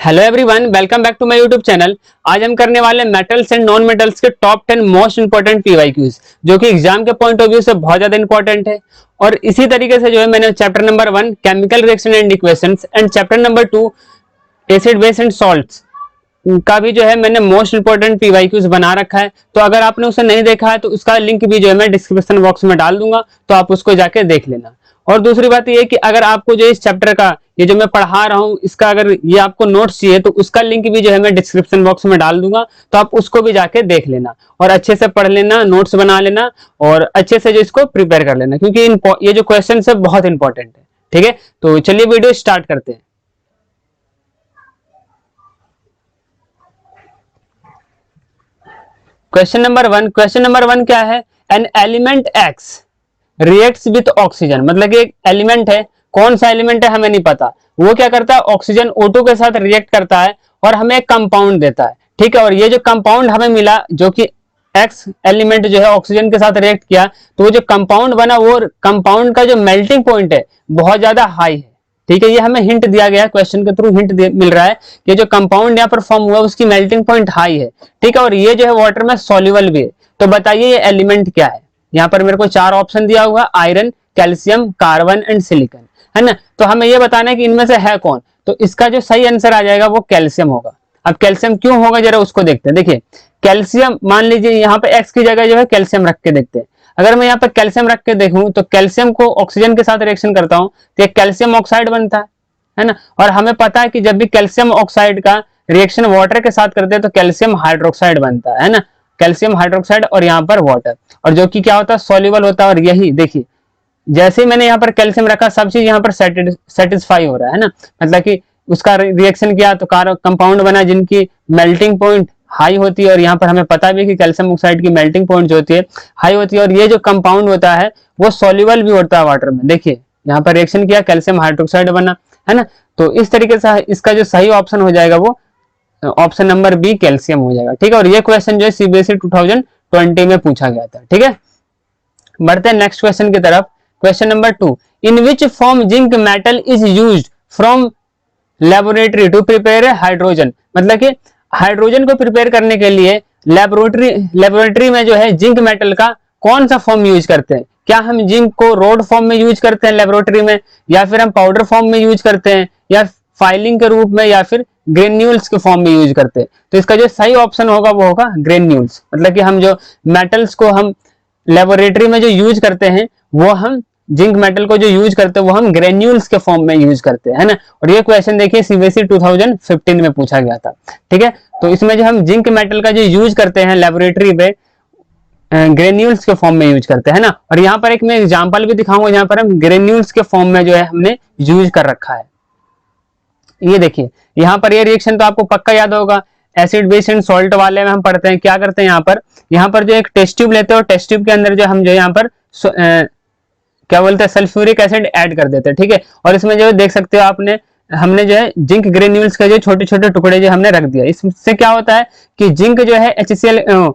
Hello everyone, welcome back to my YouTube channel. आज हम करने वाले मेटल्स एंड नॉन मेटल्स के टॉप 10 मोस्ट इंपोर्टेंट पीवाईक्यूज, जो कि एग्जाम के पॉइंट ऑफ व्यू से बहुत ज्यादा इंपॉर्टेंट है। और इसी तरीके से जो है मैंने chapter number 1 chemical reaction and equations and chapter number 2 acid base and salts का भी जो है मैंने मोस्ट इंपोर्टेंट पीवाईक्यूज बना रखा है। तो अगर आपने उसे नहीं देखा है तो उसका लिंक भी जो है मैं डिस्क्रिप्शन बॉक्स में डाल दूंगा, तो आप उसको जाके देख लेना। और दूसरी बात ये कि अगर आपको जो इस चैप्टर का ये जो मैं पढ़ा रहा हूँ इसका अगर ये आपको नोट्स चाहिए तो उसका लिंक भी जो है मैं डिस्क्रिप्शन बॉक्स में डाल दूंगा, तो आप उसको भी जाके देख लेना और अच्छे से पढ़ लेना, नोट्स बना लेना और अच्छे से जो इसको प्रिपेयर कर लेना, क्योंकि ये जो क्वेश्चन है बहुत इंपॉर्टेंट है। ठीक है, तो चलिए वीडियो स्टार्ट करते हैं। क्वेश्चन नंबर वन क्या है? An element x reacts with oxygen, मतलब कि एक एलिमेंट है, कौन सा एलिमेंट है हमें नहीं पता, वो क्या करता है ऑक्सीजन O2 के साथ रिएक्ट करता है और हमें एक कंपाउंड देता है। ठीक है, और ये जो कंपाउंड हमें मिला जो कि एक्स एलिमेंट जो है ऑक्सीजन के साथ रिएक्ट किया, तो वो जो कंपाउंड बना वो कंपाउंड का जो मेल्टिंग पॉइंट है बहुत ज्यादा हाई है। ठीक है, ये हमें हिंट दिया गया है, क्वेश्चन के थ्रू हिंट मिल रहा है कि जो कंपाउंड यहाँ पर फॉर्म हुआ उसकी मेल्टिंग पॉइंट हाई है। ठीक है, और ये जो है वाटर में सॉल्युबल भी है। तो बताइए ये एलिमेंट क्या है? यहाँ पर मेरे को 4 ऑप्शन दिया हुआ, iron, calcium, carbon and silicon, है ना। तो हमें ये बताना है कि इनमें से है कौन। तो इसका जो सही आंसर आ जाएगा वो कैल्शियम होगा। अब कैल्शियम क्यों होगा जरा उसको देखते हैं। देखिए कैल्शियम, मान लीजिए यहाँ पे एक्स की जगह जो है कैल्शियम रख के देखते हैं। अगर मैं यहाँ पे कैल्शियम रख के देखूं तो कैल्शियम को ऑक्सीजन के साथ रिएक्शन करता हूं तो कैल्शियम ऑक्साइड बनता है ना। और हमें पता है कि जब भी कैल्शियम ऑक्साइड का रिएक्शन वाटर के साथ करते हैं तो कैल्शियम हाइड्रोक्साइड बनता है ना, कैल्शियम हाइड्रोक्साइड और यहाँ पर वाटर, और जो कि क्या होता है सॉल्युबल होता है। और यही देखिए जैसे ही मैंने यहाँ पर कैल्शियम रखा सब चीज यहाँ पर सेटिस्फाई हो रहा है ना, मतलब कि उसका रिएक्शन किया तो कंपाउंड बना जिनकी मेल्टिंग पॉइंट हाई होती है। और यहाँ पर हमें पता भी कि कैल्शियम ऑक्साइड की मेल्टिंग पॉइंट जो होती है हाई होती है, और ये जो कंपाउंड होता है वो सॉल्युबल भी होता है वाटर में। देखिए यहाँ पर रिएक्शन किया कैल्शियम हाइड्रोक्साइड बना, है ना। तो इस तरीके से इसका जो सही ऑप्शन हो जाएगा वो ऑप्शन नंबर बी कैल्शियम हो जाएगा। ठीक है, और ये क्वेश्चन जो है सीबीएसई 2020 में पूछा गया था। ठीक है, बढ़ते हैं नेक्स्ट क्वेश्चन की तरफ। Question number 2, in which form zinc metal is used from laboratory to prepare hydrogen, मतलब कि हाइड्रोजन को प्रिपेयर करने के लिए लेबोरेटरी में जो है जिंक मेटल का कौन सा फॉर्म यूज करते हैं? क्या हम जिंक को रोड फॉर्म में यूज करते हैं लेबोरेटरी में, या फिर हम पाउडर फॉर्म में यूज करते हैं, या फाइलिंग के रूप में, या फिर ग्रेन्यूल्स के फॉर्म में यूज करते हैं? तो इसका जो सही ऑप्शन होगा वो होगा ग्रेन्यूल्स, मतलब कि हम जो मेटल्स को हम लेबोरेटरी में जो यूज करते हैं वो हम जिंक मेटल को जो यूज करते हैं वो हम ग्रेन्यूल्स के फॉर्म में यूज करते हैं, है ना। और ये क्वेश्चन देखिए सीबीएसई 2015 में पूछा गया था। ठीक है, तो इसमें जो हम जिंक मेटल का जो यूज करते हैं लेबोरेटरी पे ग्रेन्यूल्स के फॉर्म में यूज करते हैं ना। और यहाँ पर एक मैं एग्जांपल भी दिखाऊंगा जहां पर हम ग्रेन्यूल्स के फॉर्म में जो है हमने यूज कर रखा है। ये देखिए यहाँ पर ये रिएक्शन तो आपको पक्का याद होगा, एसिड बेस एंड सॉल्ट वाले में हम पढ़ते हैं क्या करते हैं यहाँ पर जो एक टेस्ट ट्यूब लेते हैं और टेस्ट ट्यूब के अंदर जो हम जो यहाँ पर क्या बोलते हैं सल्फ्यूरिक एसिड ऐड कर देते हैं। ठीक है, और इसमें जो देख सकते हो आपने हमने जो है जिंक ग्रेन्यूल्स के जो छोटे छोटे टुकड़े जो हमने रख दिया। इससे क्या होता है कि जिंक जो है HCl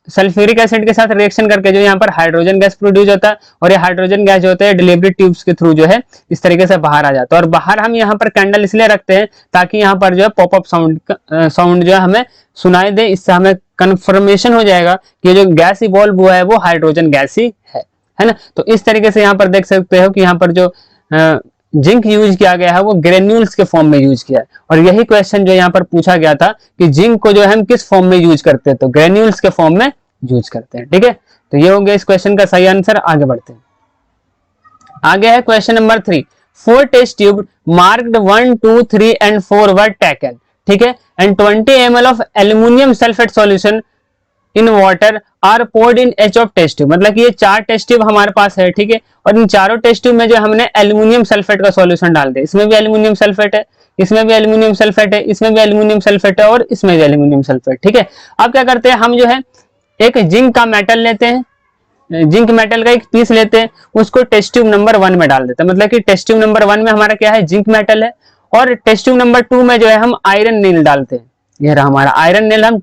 सल्फ्यूरिक एसिड के साथ रिएक्शन करके जो यहाँ पर हाइड्रोजन गैस प्रोड्यूस होता है, और ये हाइड्रोजन गैस जो होता है डिलीवरी ट्यूब्स के थ्रू जो है इस तरीके से बाहर आ जाता है। और बाहर हम यहाँ पर कैंडल इसलिए रखते हैं ताकि यहाँ पर जो है पॉपअप साउंड जो है हमें सुनाई दे, इससे हमें कंफर्मेशन हो जाएगा कि जो गैस इवॉल्व हुआ है वो हाइड्रोजन गैस ही है ना। तो इस तरीके से यहाँ पर देख सकते हो कि यहाँ पर जो जिंक यूज किया गया है वो ग्रेन्यूल्स के फॉर्म में यूज किया है। और यही क्वेश्चन जो यहाँ पर पूछा गया था कि जिंक को जो है हम किस फॉर्म में यूज करते हैं, तो ग्रेन्यूल्स के फॉर्म में यूज करते हैं। ठीक है, तो ये हो गया इस क्वेश्चन का सही आंसर। आगे बढ़ते हैं, आगे है question number 3, 4 test tube marked 1, 2, 3 and 4 were taken. ठीक है, and 20 ml of aluminium sulphate solution in water are poured in each of test tube, मतलब कि ये 4 टेस्ट ट्यूब हमारे पास है। ठीक है, और इन चारों टेस्ट ट्यूब में जो हमने एल्यूमिनियम सल्फेट का सॉल्यूशन डाल दिया, इसमें भी एल्यूमिनियम सल्फेट है, इसमें भी एल्यूमिनियम सल्फेट है, इसमें भी एल्यूमिनियम सल्फेट है, और इसमें भी एल्यूमिनियम सल्फेट। ठीक है, अब क्या करते हैं हम जो है एक जिंक का मेटल लेते हैं, जिंक मेटल का एक पीस लेते हैं, उसको टेस्ट ट्यूब नंबर 1 में डाल देते हैं, मतलब कि टेस्ट ट्यूब नंबर 1 में हमारा क्या है जिंक मेटल है, और टेस्ट ट्यूब नंबर 2 में जो है हम आयरन नील डालते हैं। ये रहा हमारा आयरन नील हम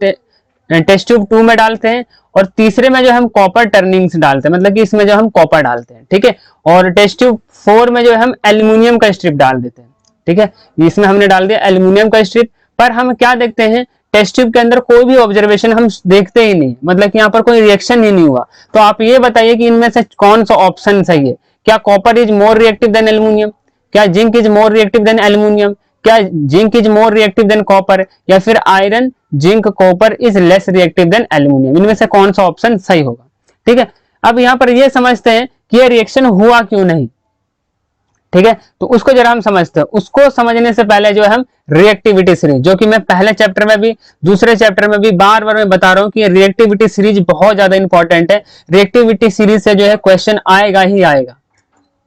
टेस्ट ट्यूब 2 में डालते हैं, और तीसरे में जो हम कॉपर टर्निंग्स डालते हैं, मतलब कि इसमें जो हम कॉपर डालते हैं। ठीक है, और टेस्ट ट्यूब 4 में जो है हम एल्यूमिनियम का स्ट्रिप डाल देते हैं। ठीक है, इसमें हमने डाल दिया एल्यूमिनियम का स्ट्रिप। पर हम क्या देखते हैं, टेस्ट ट्यूब के अंदर कोई भी ऑब्जर्वेशन हम देखते ही नहीं, मतलब कि यहाँ पर कोई रिएक्शन ही नहीं हुआ। तो आप ये बताइए कि इनमें से कौन सा ऑप्शन सही है? क्या copper is more reactive than aluminium, क्या zinc is more reactive than aluminium, क्या zinc is more reactive than copper, या फिर iron zinc copper is less reactive than aluminium? इनमें से कौन सा ऑप्शन सही होगा? ठीक है, अब यहाँ पर ये समझते हैं कि ये रिएक्शन हुआ क्यों नहीं। ठीक है, तो उसको जरा हम समझते हैं। उसको समझने से पहले जो है हम रिएक्टिविटी सीरीज, जो कि मैं पहले चैप्टर में भी दूसरे चैप्टर में भी बार बार मैं बता रहा हूं कि रिएक्टिविटी सीरीज बहुत ज्यादा इंपॉर्टेंट है। रिएक्टिविटी सीरीज से जो है क्वेश्चन आएगा ही आएगा,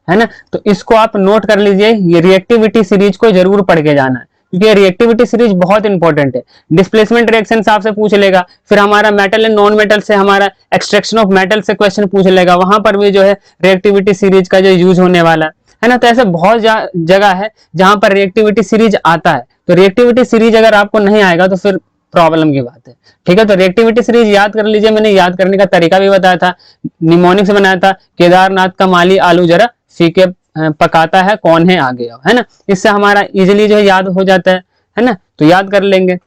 है ना। तो इसको आप नोट कर लीजिए, ये रिएक्टिविटी सीरीज को जरूर पढ़ के जाना है, क्योंकि रिएक्टिविटी सीरीज बहुत इंपॉर्टेंट है। डिस्प्लेसमेंट रिएक्शन आपसे पूछ लेगा, फिर हमारा मेटल एंड नॉन मेटल से हमारा एक्सट्रैक्शन ऑफ मेटल से क्वेश्चन पूछ लेगा, वहां पर भी जो है रिएक्टिविटी सीरीज का जो यूज होने वाला है ना। तो ऐसे बहुत जगह है जहां पर रिएक्टिविटी सीरीज आता है। तो रिएक्टिविटी सीरीज अगर आपको नहीं आएगा तो फिर प्रॉब्लम की बात है। ठीक है, तो रिएक्टिविटी सीरीज याद कर लीजिए। मैंने याद करने का तरीका भी बताया था, निमोनिक से बनाया था, केदारनाथ का माली आलू जरा फीके पकाता है, कौन है आगे, है ना। इससे हमारा इजिली जो है याद हो जाता है ना, तो याद कर लेंगे।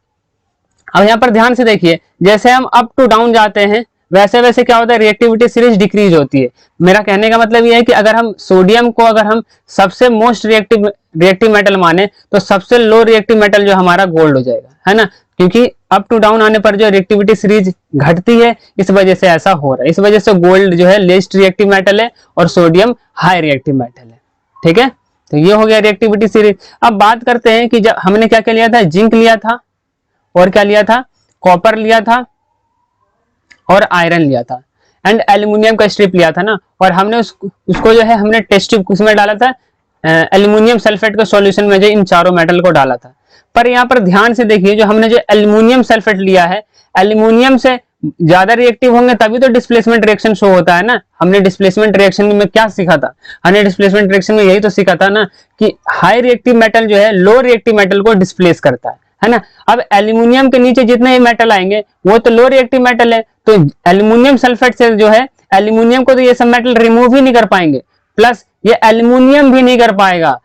अब यहाँ पर ध्यान से देखिए, जैसे हम अप टू डाउन जाते हैं वैसे वैसे क्या होता है, रिएक्टिविटी सीरीज डिक्रीज होती है। मेरा कहने का मतलब ये है कि अगर हम सोडियम को अगर हम सबसे मोस्ट रिएक्टिव मेटल माने तो सबसे लो रिएक्टिव मेटल जो हमारा गोल्ड हो जाएगा, है ना। क्योंकि अप टू डाउन आने पर जो रिएक्टिविटी सीरीज घटती है, इस वजह से ऐसा हो रहा है। इस वजह से गोल्ड जो है लेस्ट रिएक्टिव मेटल है और सोडियम हाई रिएक्टिव मेटल है। ठीक है, तो ये हो गया रिएक्टिविटी सीरीज। अब बात करते हैं कि जब हमने क्या क्या लिया था, जिंक लिया था और क्या लिया था, कॉपर लिया था और आयरन लिया था, एंड एल्यूमिनियम का स्ट्रिप लिया था ना। और हमने उसको जो है हमने टेस्ट ट्यूब उसमें डाला था, एल्यूमिनियम सल्फेट के सॉल्यूशन में जो इन चारों मेटल को डाला था। पर यहाँ पर ध्यान से देखिए, जो हमने जो एल्यूमिनियम सल्फेट लिया है, एल्यूमिनियम से ज्यादा रिएक्टिव होंगे तभी तो डिस्प्लेसमेंट रिएक्शन शो होता है ना। हमने डिस्प्लेसमेंट रिएक्शन में क्या सीखा था, हमने डिस्प्लेसमेंट रिएक्शन में यही तो सीखा था ना कि हाई रिएक्टिव मेटल जो है लो रिएक्टिव मेटल को डिस्प्लेस करता है ना। अब एल्यूमिनियम के नीचे जितने मेटल आएंगे वो तो लो रिएक्टिव मेटल है, तो एल्यूमिनियम सल्फेट से जो है एल्यूमिनियम को तो ये सब मेटल रिमूव ही नहीं कर पाएंगे, प्लस ये एल्यूमिनियम भी नहीं कर पाएगा,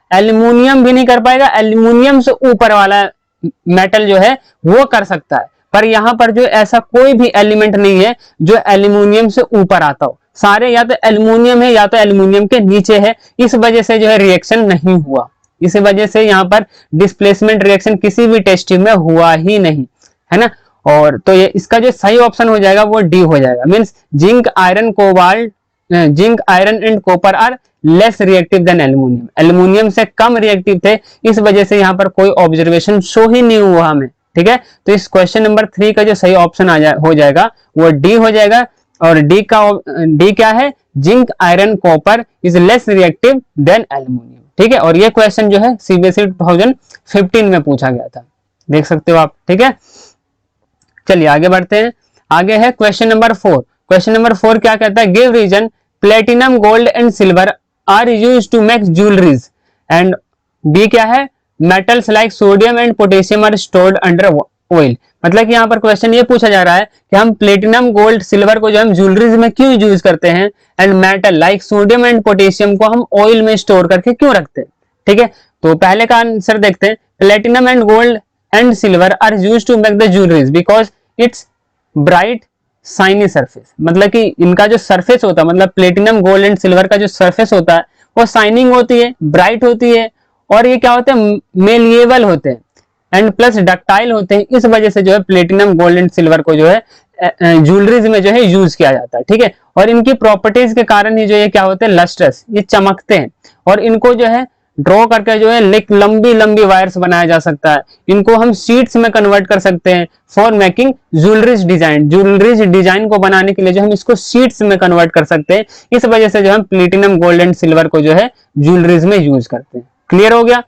एल्यूमिनियम से ऊपर वाला मेटल जो है वो कर सकता है। पर यहाँ पर जो ऐसा कोई भी एलिमेंट नहीं है जो एल्यूमिनियम से ऊपर आता हो, सारे या तो एल्यूमिनियम है या तो एल्यूमिनियम के नीचे है। इस वजह से जो है रिएक्शन नहीं हुआ, इस वजह से यहाँ पर डिस्प्लेसमेंट रिएक्शन किसी भी टेस्ट ट्यूब में हुआ ही नहीं, है ना। और तो ये इसका जो सही ऑप्शन हो जाएगा वो डी हो जाएगा। Means zinc iron and copper are less reactive than aluminium, aluminium से कम रिएक्टिव थे, इस वजह से यहाँ पर कोई ऑब्जर्वेशन शो ही नहीं हुआ हमें। ठीक है, तो इस क्वेश्चन नंबर 3 का जो सही ऑप्शन हो जाएगा वो डी हो जाएगा। और डी क्या है, zinc iron copper is less reactive than aluminium. ठीक है, और ये क्वेश्चन जो है सीबीएसई 2015 में पूछा गया था, देख सकते हो आप। ठीक है, चलिए आगे बढ़ते हैं। आगे है क्वेश्चन नंबर 4। क्वेश्चन नंबर 4 क्या कहता है, give reason platinum gold and silver are used to make jewelleries, and B क्या है, metals like sodium and potassium are stored under oil. मतलब कि यहाँ पर क्वेश्चन ये पूछा जा रहा है कि हम प्लेटिनम गोल्ड सिल्वर को जो हम ज्वेलरीज में क्यों यूज करते हैं, and metal like sodium and potassium को हम ऑयल में स्टोर करके क्यों रखते हैं। ठीक है, तो पहले का आंसर देखते हैं। Platinum and gold and silver are used to make the jewelleries because it's bright shiny surface. मतलब कि इनका जो सरफेस होता है, मतलब प्लेटिनम गोल्ड एंड सिल्वर का जो सरफेस होता है वो शाइनिंग होती है, ब्राइट होती है, और ये क्या होते हैं, मेलिएबल होते हैं एंड प्लस डक्टाइल होते हैं। इस वजह से जो है प्लेटिनम गोल्ड एंड सिल्वर को जो है ज्वेलरीज में जो है यूज किया जाता है। ठीक है, और इनकी प्रॉपर्टीज के कारण ही जो ये क्या होते हैं, लस्ट्रस, ये चमकते हैं, और इनको जो है ड्रॉ करके जो है लंबी लंबी वायर्स बनाया जा सकता है। इनको हम शीट्स में कन्वर्ट कर सकते हैं for making jewelleries design. Jewelleries design को बनाने के लिए जो हम इसको शीट्स में कन्वर्ट कर सकते हैं। इस वजह से जो हम प्लेटिनम गोल्ड एंड सिल्वर को जो है ज्वेलरीज में यूज करते हैं। क्लियर हो गया।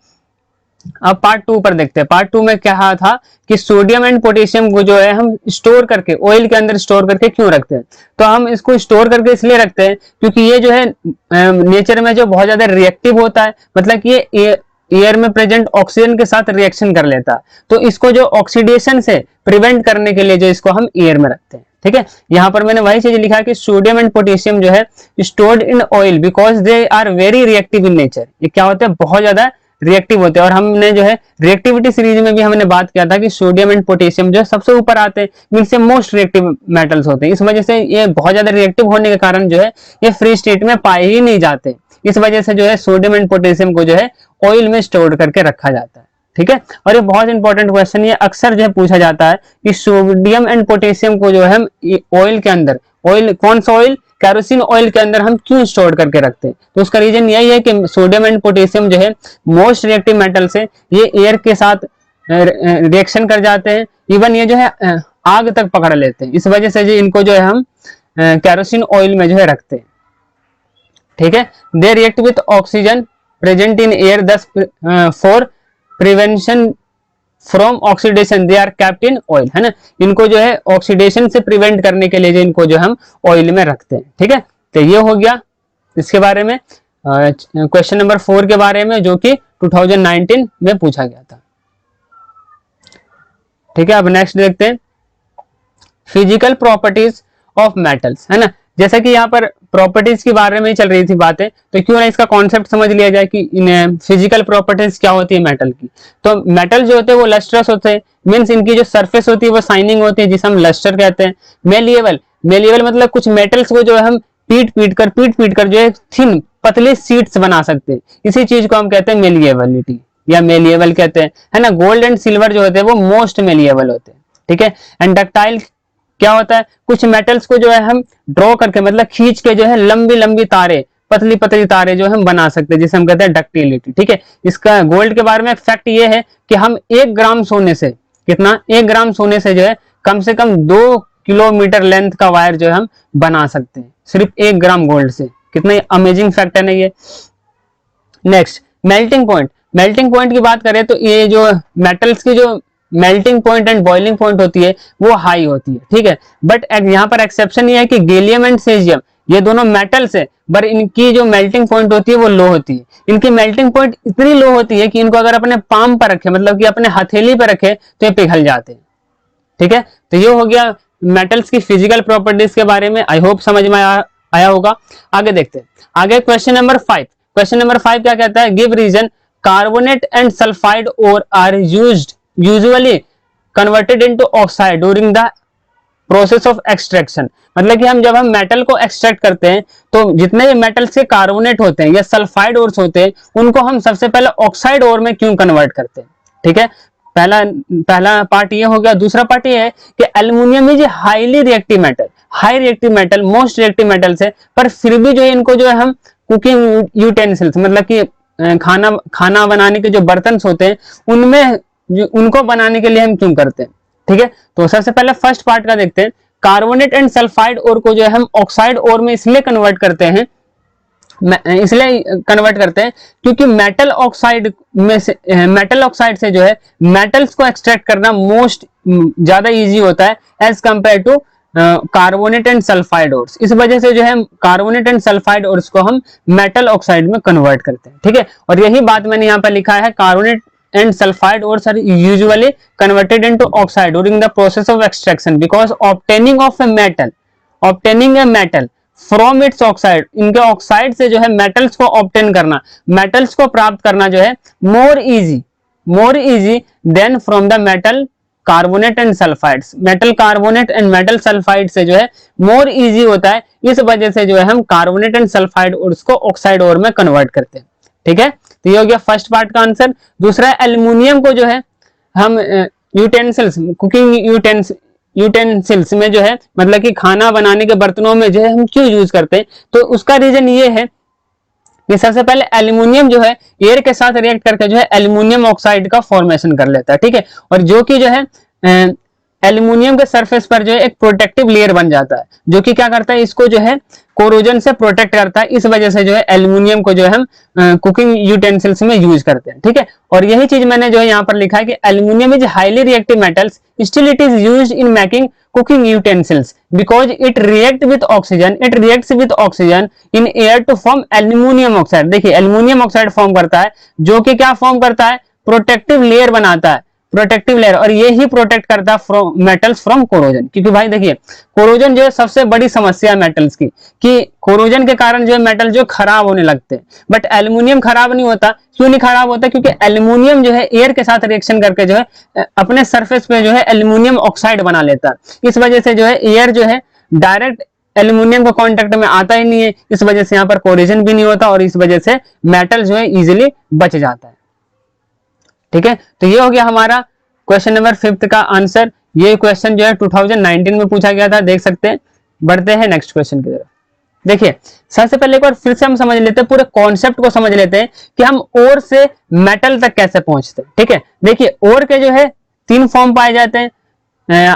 अब पार्ट 2 पर देखते हैं। पार्ट 2 में क्या था कि सोडियम एंड पोटेशियम को जो है हम स्टोर करके ऑयल के अंदर स्टोर करके क्यों रखते हैं। तो हम इसको स्टोर करके इसलिए रखते हैं क्योंकि ये जो है नेचर में जो बहुत ज्यादा रिएक्टिव होता है, मतलब कि ये एयर में प्रेजेंट ऑक्सीजन के साथ रिएक्शन कर लेता है। तो इसको जो ऑक्सीडेशन से प्रिवेंट करने के लिए जो इसको हम एयर में रखते हैं। ठीक है, यहाँ पर मैंने वही चीज लिखा कि सोडियम एंड पोटेशियम जो है stored in oil because they are very reactive in nature. ये क्या होते हैं, बहुत ज्यादा रिएक्टिव होते हैं। और हमने जो है रिएक्टिविटी सीरीज में भी हमने बात किया था कि सोडियम एंड पोटेशियम जो है सबसे ऊपर आते हैं, मींस ये मोस्ट रिएक्टिव मेटल्स होते हैं। इस वजह से ये बहुत ज्यादा रिएक्टिव होने के कारण जो है ये फ्री स्टेट में पाए ही नहीं जाते। इस वजह से जो है सोडियम एंड पोटेशियम को जो है ऑयल में स्टोर करके रखा जाता है, ठीक है। और ये बहुत इंपॉर्टेंट क्वेश्चन, ये अक्सर जो है पूछा जाता है कि सोडियम एंड पोटेशियम को जो है हम ऑयल के अंदर, ऑयल कौन सा ऑयल, केरोसिन ऑयल के अंदर हम क्यों स्टोर करके रखते हैं। तो उसका रीजन यही है कि सोडियम एंड पोटेशियम जो है मोस्ट रिएक्टिव मेटल्स है, ये एयर के साथ रिएक्शन कर जाते हैं, इवन ये जो है आग तक पकड़ लेते हैं। इस वजह से जो इनको जो है हम केरोसिन ऑयल में जो है रखते हैं, ठीक है। They react with oxygen present in air, thus for prevention from oxidation they are kept in oil, है ना। इनको जो है ऑक्सीडेशन से प्रिवेंट करने के लिए जो इनको जो हम ऑयल में रखते हैं, ठीक है। तो ये हो गया इसके बारे में, क्वेश्चन नंबर 4 के बारे में, जो कि 2019 में पूछा गया था, ठीक है। अब नेक्स्ट देखते हैं फिजिकल प्रॉपर्टीज ऑफ मेटल्स, है ना। जैसा कि यहाँ पर प्रॉपर्टीज के बारे में चल रही थी बातें, तो क्यों ना इसका कॉन्सेप्ट समझ लिया जाए कि फिजिकल प्रॉपर्टीज क्या होती है मेटल की। तो मेटल जो होते हैं वो लस्ट्रस होते हैं, मींस इनकी जो सरफेस होती है वो शाइनिंग होती है, जिसे हम लस्टर कहते हैं। मेलिएबल, मेलिएबल मतलब कुछ मेटल्स को जो है हम पीट पीट कर जो है थिन पतली शीट्स बना सकते हैं, इसी चीज को हम कहते हैं मेलिएबिलिटी या मेलिएबल कहते हैं, है ना। गोल्ड एंड सिल्वर जो होते हैं वो मोस्ट मेलिएबल होते हैं, ठीक है। एंड डक्टाइल क्या होता है, कुछ मेटल्स को जो है हम ड्रॉ करके मतलब खींच के जो है लंबी लंबी तारे, पतली पतली तारे जो हम बना सकते हैं, जिसे हम कहते हैं डक्टिलिटी, ठीक है। इसका गोल्ड के बारे में फैक्ट ये है कि हम 1 ग्राम सोने से, कितना, 1 ग्राम सोने से जो है कम से कम 2 किलोमीटर लेंथ का वायर जो है हम बना सकते हैं सिर्फ 1 ग्राम गोल्ड से। कितना अमेजिंग फैक्ट है ना ये। Next melting point, melting point की बात करें तो ये जो मेटल्स की जो melting point and boiling point होती है वो हाई होती है, ठीक है। बट यहाँ पर एक्सेप्शन ये है कि गैलियम एंड सेजियम ये दोनों मेटल्स है, पर इनकी जो मेल्टिंग पॉइंट होती है वो लो होती है। इनकी मेल्टिंग पॉइंट इतनी लो होती है कि इनको अगर अपने पाम पर रखे, मतलब कि अपने हथेली पर रखे, तो ये पिघल जाते हैं, ठीक है। तो ये हो गया मेटल्स की फिजिकल प्रॉपर्टीज के बारे में। आई होप समझ में आया होगा। आगे देखते हैं, आगे क्वेश्चन नंबर 5। क्वेश्चन नंबर 5 क्या कहता है, give reason carbonate and sulphide ore are used usually converted into oxide during the process of extraction. मतलब कि हम जब हम मेटल को एक्सट्रैक्ट करते हैं तो जितने भी मेटल्स के कार्बोनेट होते हैं या सल्फाइड ओर्स होते हैं उनको हम सबसे पहले ऑक्साइड ओर में क्यों कन्वर्ट करते हैं, ठीक है। पहला पार्ट ये हो गया। दूसरा पार्ट ये है कि aluminium is highly reactive metal, high reactive metal, most reactive metals है, पर फिर भी जो है इनको जो है हम कुकिंग यूटेंसिल्स, मतलब कि खाना बनाने के जो बर्तन होते हैं उनमें उनको बनाने के लिए हम क्यों करते हैं, ठीक है। तो सबसे पहले फर्स्ट पार्ट का देखते हैं। कार्बोनेट एंड सल्फाइड ओर को जो है हम ऑक्साइड ओर में इसलिए कन्वर्ट करते हैं, क्योंकि मेटल ऑक्साइड में से, मेटल ऑक्साइड से जो है मेटल्स को एक्सट्रैक्ट करना मोस्ट ज्यादा इजी होता है as compare to carbonate and sulphide ores. इस वजह से जो है कार्बोनेट एंड सल्फाइड ओर्स को हम मेटल ऑक्साइड में कन्वर्ट करते हैं, ठीक है। और यही बात मैंने यहाँ पर लिखा है, carbonate and sulfide ores are usually converted into oxide during the process of extraction because obtaining a metal from its oxide, इनके ऑक्साइड से जो है मेटल्स को ऑब्टेन करना, मेटल्स को प्राप्त करना जो है more easy than from the metal carbonate and sulphides. Metal carbonate and metal sulphide से जो है मोर इजी होता है, इस वजह से जो है हम कार्बोनेट एंड सल्फाइड ओर्स को ऑक्साइड ओर में कन्वर्ट करते हैं, ठीक है। तो ये हो गया फर्स्ट पार्ट का आंसर। दूसरा, एल्युमिनियम को जो है हम यूटेंसिल्स, कुकिंग यूटेंसिल्स में जो है मतलब कि खाना बनाने के बर्तनों में जो है हम क्यों यूज करते हैं, तो उसका रीजन ये है कि सबसे पहले एल्युमिनियम जो है एयर के साथ रिएक्ट करके जो है एल्युमिनियम ऑक्साइड का फॉर्मेशन कर लेता है, ठीक है। और जो कि जो है एल्युमिनियम के सरफेस पर जो है एक प्रोटेक्टिव लेयर बन जाता है, जो कि क्या करता है, इसको जो है कोरोजन से प्रोटेक्ट करता है। इस वजह से जो है एल्युमिनियम को जो है हम कुकिंग यूटेंसिल्स में यूज करते हैं, ठीक है। और यही चीज मैंने जो है यहाँ पर लिखा है कि aluminium is highly reactive metals, still it is used in making cooking utensils because it reacts with oxygen in air to form aluminium oxide. देखिए एल्युमिनियम ऑक्साइड फॉर्म करता है, जो कि क्या फॉर्म करता है, प्रोटेक्टिव लेयर बनाता है, प्रोटेक्टिव लेयर, और ये ही प्रोटेक्ट करता है फ्रॉम मेटल्स फ्रॉम कोरोजन। क्योंकि भाई देखिए कोरोजन जो है सबसे बड़ी समस्या है मेटल्स की, कि कोरोजन के कारण जो है मेटल जो खराब होने लगते हैं। बट एल्युमिनियम खराब नहीं होता। क्यों नहीं खराब होता? क्योंकि एल्युमिनियम जो है एयर के साथ रिएक्शन करके जो है अपने सरफेस पे जो है एल्युमिनियम ऑक्साइड बना लेता है। इस वजह से जो है एयर जो है डायरेक्ट एल्युमिनियम को कांटेक्ट में आता ही नहीं है, इस वजह से यहाँ पर कोरिजन भी नहीं होता, और इस वजह से मेटल जो है इजीली बच जाता है। ठीक है, तो ये हो गया हमारा क्वेश्चन नंबर 5 का आंसर। ये क्वेश्चन जो है 2019 में पूछा गया था, देख सकते हैं। बढ़ते हैं नेक्स्ट क्वेश्चन की तरफ। देखिए सबसे पहले एक बार फिर से हम समझ लेते हैं, पूरे कॉन्सेप्ट को समझ लेते हैं कि हम ओर से मेटल तक कैसे पहुंचते हैं। ठीक है, देखिए ओर के जो है 3 फॉर्म पाए जाते हैं,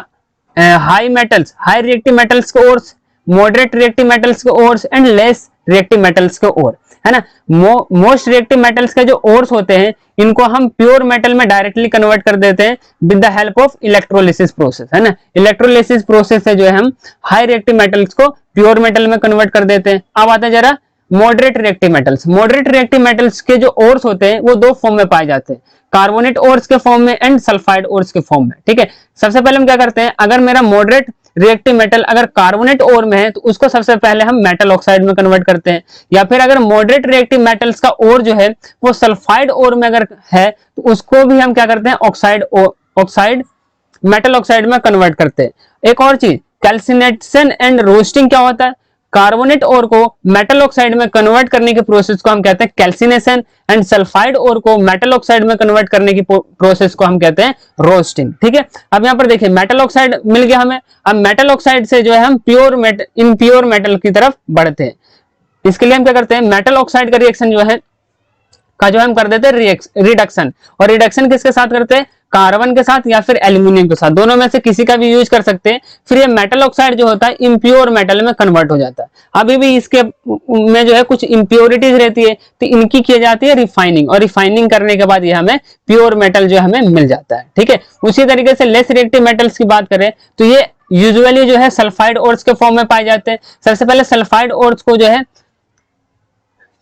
high metals, high reactive metals के ओर्स, मॉडरेट रिएक्टिव मेटल्स के ores and less reactive metals के ओर, है ना। मोस्ट रिएक्टिव मेटल्स के जो ओर्स होते हैं इनको हम प्योर मेटल में डायरेक्टली कन्वर्ट कर देते हैं with the help of electrolysis process, है ना। इलेक्ट्रोलिसिस प्रोसेस से जो है हम हाई रिएक्टिव मेटल्स को प्योर मेटल में कन्वर्ट कर देते हैं। अब आते हैं जरा moderate reactive metals. Moderate reactive metals के जो ओर्स होते हैं वो 2 फॉर्म में पाए जाते हैं, कार्बोनेट ओर्स के फॉर्म में एंड सल्फाइड ओर्स के फॉर्म में। ठीक है, सबसे पहले हम क्या करते हैं, अगर मेरा मॉडरेट रिएक्टिव मेटल अगर कार्बोनेट ओर में है तो उसको सबसे पहले हम मेटल ऑक्साइड में कन्वर्ट करते हैं, या फिर अगर मॉडरेट रिएक्टिव मेटल्स का ओर जो है वो सल्फाइड ओर में अगर है तो उसको भी हम क्या करते हैं ऑक्साइड मेटल ऑक्साइड में कन्वर्ट करते हैं। एक और चीज, कैल्सिनेशन एंड रोस्टिंग क्या होता है, कार्बोनेट ओर को मेटल ऑक्साइड में कन्वर्ट करने के प्रोसेस को हम कहते हैं कैल्सिनेशन, एंड सल्फाइड ओर को मेटल ऑक्साइड में कन्वर्ट करने की प्रोसेस को हम कहते हैं रोस्टिंग। ठीक है, अब यहाँ पर देखिए मेटल ऑक्साइड मिल गया हमें। अब मेटल ऑक्साइड से जो है हम इम्प्योर मेटल की तरफ बढ़ते हैं। इसके लिए हम क्या करते हैं, मेटल ऑक्साइड का रिएक्शन जो है हम कर देते हैं रिडक्शन। और रिडक्शन किसके साथ करते हैं, कार्बन के साथ या फिर एल्यूमिनियम के साथ, दोनों में से किसी का भी यूज कर सकते हैं। फिर ये मेटल ऑक्साइड जो होता है इम्प्योर मेटल में कन्वर्ट हो जाता है। अभी भी इसके में जो है कुछ इम्प्योरिटीज रहती है तो इनकी की जाती है रिफाइनिंग, और रिफाइनिंग करने के बाद ये हमें प्योर मेटल जो हमें मिल जाता है। ठीक है, उसी तरीके से लेस रिएक्टिव मेटल्स की बात करें तो ये यूजुअली जो है सल्फाइड ओर्स के फॉर्म में पाए जाते हैं। सबसे पहले सल्फाइड ओर्स को जो है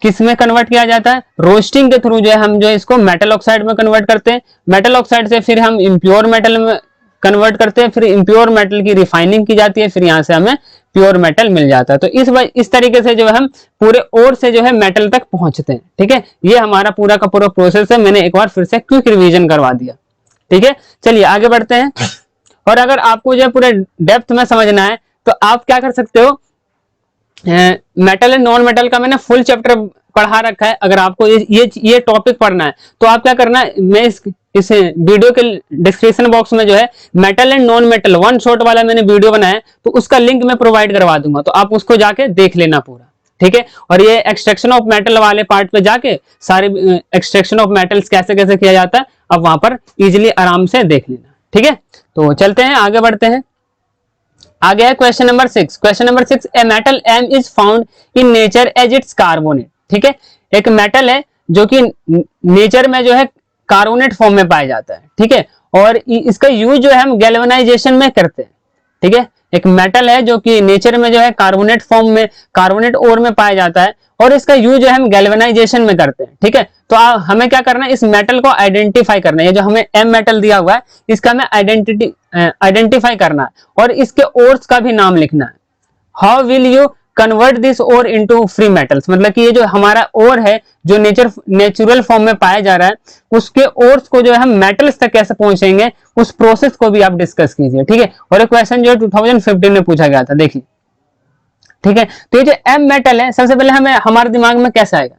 किस में कन्वर्ट किया जाता है, रोस्टिंग के थ्रू जो है हम जो है इसको मेटल ऑक्साइड में कन्वर्ट करते हैं। मेटल ऑक्साइड से फिर हम इम्प्योर मेटल में कन्वर्ट करते हैं, फिर इम्प्योर मेटल की रिफाइनिंग की जाती है, फिर यहाँ से हमें प्योर मेटल मिल जाता है। तो इस तरीके से जो है हम पूरे ओर से जो है मेटल तक पहुंचते हैं। ठीक है, ये हमारा पूरा का पूरा प्रोसेस है। मैंने एक बार फिर से क्विक रिवीजन करवा दिया। ठीक है, चलिए आगे बढ़ते हैं। और अगर आपको जो है पूरे डेप्थ में समझना है तो आप क्या कर सकते हो, मेटल एंड नॉन मेटल का मैंने फुल चैप्टर पढ़ा रखा है। अगर आपको ये टॉपिक पढ़ना है तो आप क्या करना है, मैं इस वीडियो के डिस्क्रिप्शन बॉक्स में जो है metal and non metal 1 shot वाला मैंने वीडियो बनाया है, तो उसका लिंक मैं प्रोवाइड करवा दूंगा, तो आप उसको जाके देख लेना पूरा। ठीक है, और ये एक्सट्रैक्शन ऑफ मेटल वाले पार्ट पे जाके सारे एक्सट्रैक्शन ऑफ मेटल्स कैसे कैसे किया जाता है अब वहां पर इजिली आराम से देख लेना। ठीक है, तो चलते हैं आगे बढ़ते हैं। आगे है question number 6। Question number 6, a metal M is found in nature as its carbonate. ठीक है, एक मेटल है जो कि नेचर में जो है कार्बोनेट फॉर्म में पाया जाता है। ठीक है, और इसका यूज जो है हम गैल्वेनाइजेशन में करते हैं। ठीक है, एक मेटल है जो कि नेचर में जो है कार्बोनेट फॉर्म में, कार्बोनेट ओर में पाया जाता है, और इसका यूज जो है हम गैल्वेनाइजेशन में करते हैं। ठीक है, तो हमें क्या करना है, इस मेटल को आइडेंटिफाई करना है। ये जो हमें एम मेटल दिया हुआ है इसका हमें आइडेंटिफाई करना है, और इसके ओर्स का भी नाम लिखना है। How will you convert this ore into free metals, मतलब कि ये जो हमारा ओर है जो नेचुरल फॉर्म में पाया जा रहा है उसके ओर्स को जो है हम मेटल्स तक कैसे पहुंचेंगे उस प्रोसेस को भी आप डिस्कस कीजिए। ठीक है, और एक क्वेश्चन जो है 2015 में पूछा गया था, देखिए। ठीक है, तो ये जो एम मेटल है सबसे पहले हमें हमारे दिमाग में कैसा आएगा,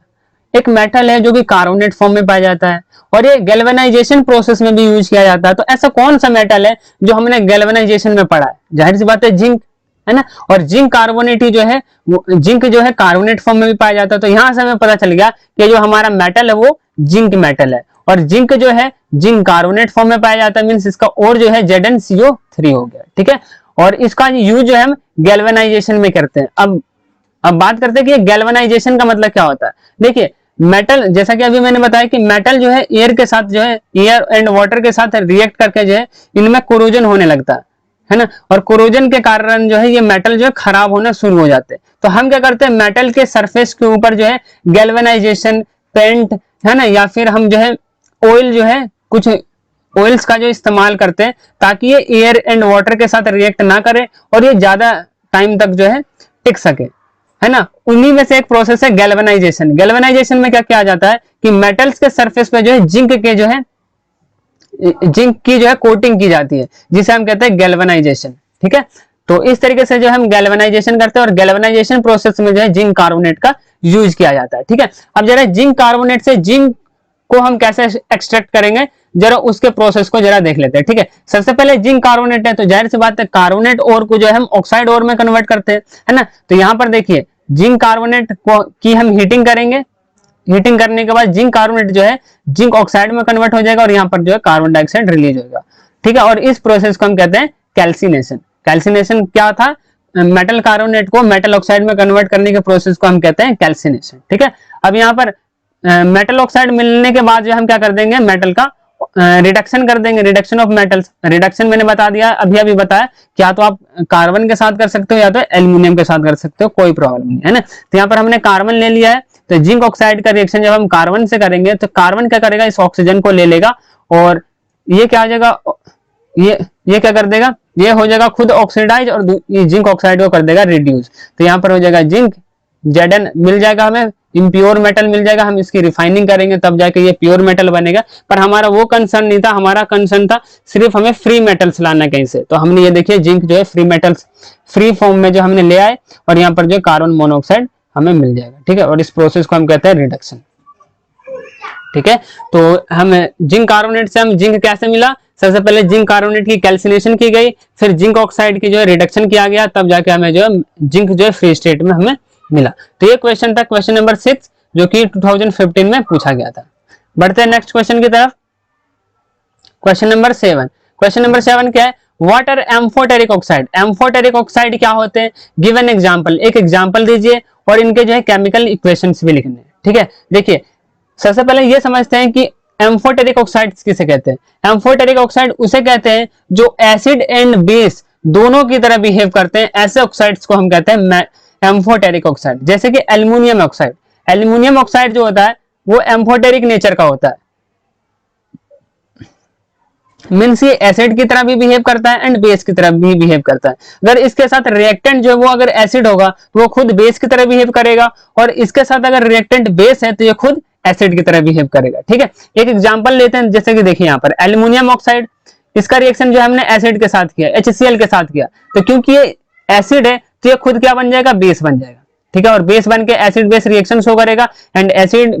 एक मेटल है जो कि कार्बोनेट फॉर्म में पाया जाता है और ये गैल्वेनाइजेशन प्रोसेस में भी यूज किया जाता है। तो ऐसा कौन सा मेटल है जो हमने गैल्वेनाइजेशन में पढ़ा है, जाहिर सी बात है जिंक, है ना। और जिंक कार्बोनेट ही जो है, जिंक जो है कार्बोनेट फॉर्म में भी पाया जाता है। तो यहां से हमें पता चल गया कि जो हमारा मेटल है वो जिंक मेटल है, और जिंक जो है जिंक कार्बोनेट फॉर्म में पाया जाता है, मींस इसका और जो है ZnCO3 हो गया। ठीक है, और इसका यूज जो है हम गैल्वेनाइजेशन में करते हैं। अब बात करते हैं कि गैल्वेनाइजेशन का मतलब क्या होता है। देखिए मेटल, जैसा कि अभी मैंने बताया कि मेटल जो है एयर के साथ जो है, एयर एंड वाटर के साथ रिएक्ट करके जो है इनमें कोरोजन होने लगता है ना, और कोरोजन के कारण जो है ये मेटल जो है खराब होना शुरू हो जाते हैं। तो हम क्या करते हैं, मेटल के सरफेस के ऊपर जो है गैल्वेनाइजेशन पेंट, है ना, या फिर हम जो है ऑयल जो है कुछ ऑयल्स का जो इस्तेमाल करते हैं ताकि ये एयर एंड वाटर के साथ रिएक्ट ना करे और ये ज्यादा टाइम तक जो है टिक सके, है ना। उन्हीं में से एक प्रोसेस है गैल्वेनाइजेशन। गैल्वेनाइजेशन में क्या किया जाता है कि मेटल्स के सरफेस पे जो है जिंक की जो है कोटिंग की जाती है, जिसे हम कहते हैं गैल्वेनाइजेशन, ठीक है। तो इस तरीके से जो हम गैल्वेनाइजेशन करते हैं और गैल्वेनाइजेशन प्रोसेस में जो है जिंक कार्बोनेट का यूज किया जाता है, ठीक है। अब जरा जिंक कार्बोनेट से जिंक को हम कैसे एक्सट्रैक्ट करेंगे, जरा उसके प्रोसेस को जरा देख लेते हैं, ठीक है। सबसे पहले जिंक कार्बोनेट है तो जाहिर सी बात है कार्बोनेट ओर को जो है हम ऑक्साइड ओर में कन्वर्ट करते हैं, है ना। तो यहाँ पर देखिए जिंक कार्बोनेट को की हम हीटिंग करेंगे, हीटिंग करने के बाद जिंक कार्बोनेट जो है जिंक ऑक्साइड में कन्वर्ट हो जाएगा और यहाँ पर जो है कार्बन डाइऑक्साइड रिलीज होगा, ठीक है। और इस प्रोसेस को हम कहते हैं कैल्सिनेशन। कैल्सिनेशन क्या था, मेटल कार्बोनेट को मेटल ऑक्साइड में कन्वर्ट करने के प्रोसेस को हम कहते हैं कैल्सिनेशन, ठीक है। अब यहाँ पर मेटल ऑक्साइड मिलने के बाद जो हम क्या कर देंगे, मेटल का रिडक्शन कर देंगे, रिडक्शन ऑफ मेटल्स। रिडक्शन मैंने बता दिया अभी बताया, क्या तो आप कार्बन के साथ कर सकते हो या तो एल्यूमिनियम के साथ कर सकते हो, कोई प्रॉब्लम नहीं है ना। तो यहाँ पर हमने कार्बन ले लिया है, तो जिंक ऑक्साइड का रिएक्शन जब हम कार्बन से करेंगे तो कार्बन क्या करेगा, इस ऑक्सीजन को ले लेगा और ये क्या हो जाएगा, ये क्या कर देगा, ये हो जाएगा खुद ऑक्सीडाइज और जिंक ऑक्साइड को कर देगा रिड्यूस। तो यहाँ पर हो जाएगा जिंक Zn मिल जाएगा, हमें इम्प्योर मेटल मिल जाएगा, हम इसकी रिफाइनिंग करेंगे तब जाके ये प्योर मेटल बनेगा। पर हमारा वो कंसर्न नहीं था, हमारा कंसर्न था सिर्फ हमें फ्री मेटल्स लाना कहीं से। तो हमने ये देखिए जिंक जो है फ्री मेटल्स फ्री फॉर्म में जो हमने ले आए और यहाँ पर जो कार्बन मोनोऑक्साइड हमें मिल जाएगा, ठीक है। और इस प्रोसेस को हम कहते हैं रिडक्शन, ठीक है। तो हम जिंक कार्बोनेट से हम जिंक कैसे मिला, सबसे पहले जिंक कार्बोनेट की कैल्सिनेशन की गई, फिर जिंक ऑक्साइड की जो है रिडक्शन किया गया, तब जाके हमें जो है जिंक जो है फ्री स्टेट में हमें मिला। तो ये क्वेश्चन था क्वेश्चन नंबर 6 जो कि 2015 में पूछा गया था। बढ़ते हैं नेक्स्ट क्वेश्चन की तरफ, क्वेश्चन नंबर 7। क्वेश्चन नंबर 7 क्या है, what are amphoteric oxide. Amphoteric oxide क्या होते हैं, गिव एन एग्जांपल, एक एग्जांपल दीजिए और इनके जो है केमिकल इक्वेशंस भी लिखने हैं, ठीक है। देखिए सबसे पहले ये समझते हैं कि एम्फोटेरिक ऑक्साइड किसे कहते हैं। एम्फोटेरिक ऑक्साइड उसे कहते हैं जो एसिड एंड बेस दोनों की तरह बिहेव करते हैं, ऐसे ऑक्साइड्स को हम कहते हैं एम्फोटेरिक ऑक्साइड। जैसे कि एल्युमिनियम ऑक्साइड, एल्युमिनियम ऑक्साइड जो होता है वो एम्फोटेरिक नेचर का होता है, मीन्स ये एसिड की तरह भी बिहेव करता है एंड बेस की तरह भी बिहेव करता है। अगर इसके साथ रिएक्टेंट जो है वो अगर एसिड होगा तो वो खुद बेस की तरह बिहेव करेगा, और इसके साथ अगर रिएक्टेंट बेस है तो ये खुद एसिड की तरह बिहेव करेगा, ठीक है। एक एग्जांपल लेते हैं, जैसे कि देखिए यहाँ पर एल्युमिनियम ऑक्साइड, इसका रिएक्शन जो हमने एसिड के साथ किया, HCl के साथ किया, तो क्योंकि ये एसिड है तो ये खुद क्या बन जाएगा, बेस बन जाएगा, ठीक है। और बेस बन के एसिड बेस रिएक्शन शो करेगा, एंड एसिड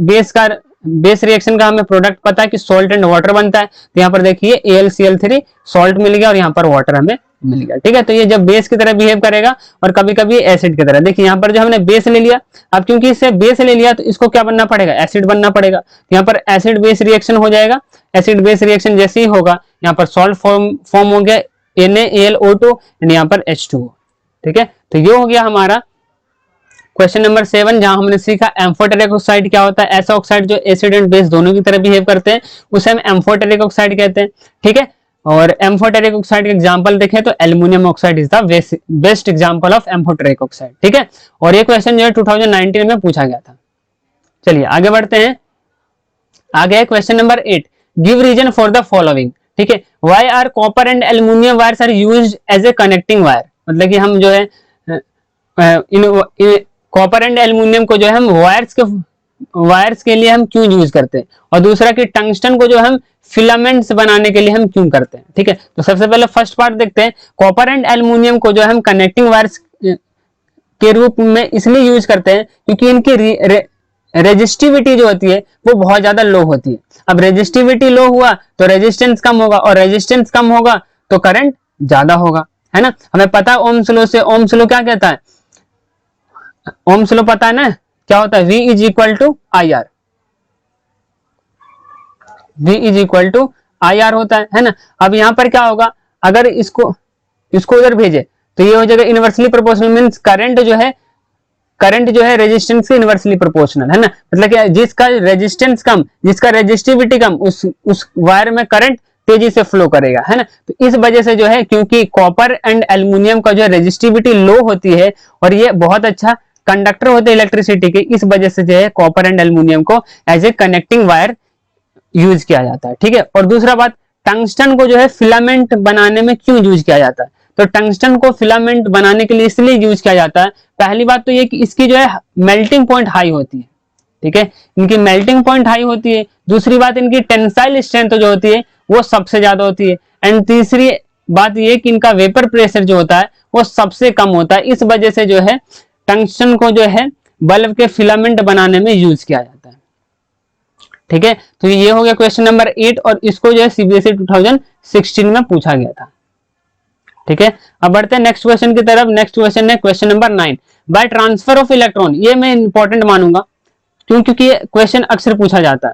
बेस रिएक्शन का हमें प्रोडक्ट पता है कि सॉल्ट एंड वाटर बनता है। तो यहाँ पर देखिए AlCl3 सॉल्ट मिल गया और यहाँ पर वाटर हमें मिल गया, ठीक है। तो ये जब बेस की तरह बिहेव करेगा और कभी कभी एसिड की तरह। देखिए यहाँ पर जो हमने बेस ले लिया, अब क्योंकि इससे बेस ले लिया तो इसको क्या बनना पड़ेगा, एसिड बनना पड़ेगा। यहाँ पर एसिड बेस रिएक्शन हो जाएगा, एसिड बेस रिएक्शन जैसे ही होगा यहाँ पर सॉल्ट फॉर्म हो गया NaAlO2 एंड यहाँ पर H2O, ठीक है। तो ये हो गया हमारा क्वेश्चन नंबर 7, जहां हमने सीखा एम्फोटेरिक ऑक्साइड क्या होता है। ऐसा ऑक्साइड जो एसिड एंड बेस दोनों की तरह बिहेव करते हैं उसे हम एम्फोटेरिक ऑक्साइड कहते हैं, ठीक है। और एम्फोटेरिक ऑक्साइड का एग्जांपल देखें तो aluminium oxide is the best example of amphoteric oxide, ठीक है। और ये क्वेश्चन जो है 2019 में पूछा गया था। चलिए आगे बढ़ते हैं, आगे है question number 8, give reason for the following, ठीक है। Why are copper and aluminium wires are used as a connecting wire, मतलब कि हम जो है कॉपर एंड एल्युमिनियम को जो है हम वायर्स के लिए हम क्यों यूज करते हैं, और दूसरा कि टंगस्टन को जो हम फिलामेंट्स बनाने के लिए हम क्यों करते हैं, ठीक है। तो सबसे पहले फर्स्ट पार्ट देखते हैं, कॉपर एंड एल्युमिनियम को जो हम कनेक्टिंग वायर्स के रूप में इसलिए यूज करते हैं क्योंकि इनकी रेजिस्टिविटी जो होती है वो बहुत ज्यादा लो होती है। अब रेजिस्टिविटी लो हुआ तो रेजिस्टेंस कम होगा, और रेजिस्टेंस कम होगा तो करंट ज्यादा होगा, है ना। हमें पता है ओम्स लॉ से, ओम्स लॉ क्या कहता है, ओम्स लॉ पता है ना क्या होता है, V is equal to IR, V is equal to IR होता है ना। अब यहाँ पर क्या होगा, अगर इसको उधर भेजे तो ये हो जाएगा इनवर्सली प्रोपोर्शनल, मींस करंट जो है रेजिस्टेंस के इनवर्सली प्रोपोर्शनल, है ना। मतलब कि जिसका रेजिस्टेंस कम, जिसका रेजिस्टिविटी कम, उस वायर में करंट तेजी से फ्लो करेगा, है ना। तो इस वजह से जो है, क्योंकि कॉपर एंड एल्युमिनियम का जो रेजिस्टिविटी लो होती है और ये बहुत अच्छा कंडक्टर होते हैं इलेक्ट्रिसिटी के, इस वजह से जो है कॉपर एंड एल्युमिनियम को as a connecting wire use किया जाता है, ठीक है। और दूसरा बात, टंगस्टन को जो है फिलामेंट बनाने में क्यों यूज किया जाता है? तो टंगस्टन को फिलामेंट बनाने के लिए इसलिए यूज किया जाता है, पहली बात तो ये कि इसकी जो है मेल्टिंग पॉइंट हाई होती है, ठीक है, इनकी मेल्टिंग पॉइंट हाई होती है। दूसरी बात इनकी टेंसाइल स्ट्रेंथ जो होती है वो सबसे ज्यादा होती है। एंड तीसरी बात ये कि इनका वेपर प्रेशर जो होता है वो सबसे कम होता है। इस वजह से जो है टंगस्टन को जो है बल्ब के फिलामेंट बनाने में यूज किया जाता है, ठीक है। तो ये हो गया क्वेश्चन नंबर 8 और इसको जो है सीबीएसई 2016 में पूछा गया था, ठीक है। अब बढ़ते हैं नेक्स्ट क्वेश्चन की तरफ। नेक्स्ट क्वेश्चन है question number 9, by transfer of electron. ये मैं इंपॉर्टेंट मानूंगा क्योंकि ये क्वेश्चन अक्सर पूछा जाता है।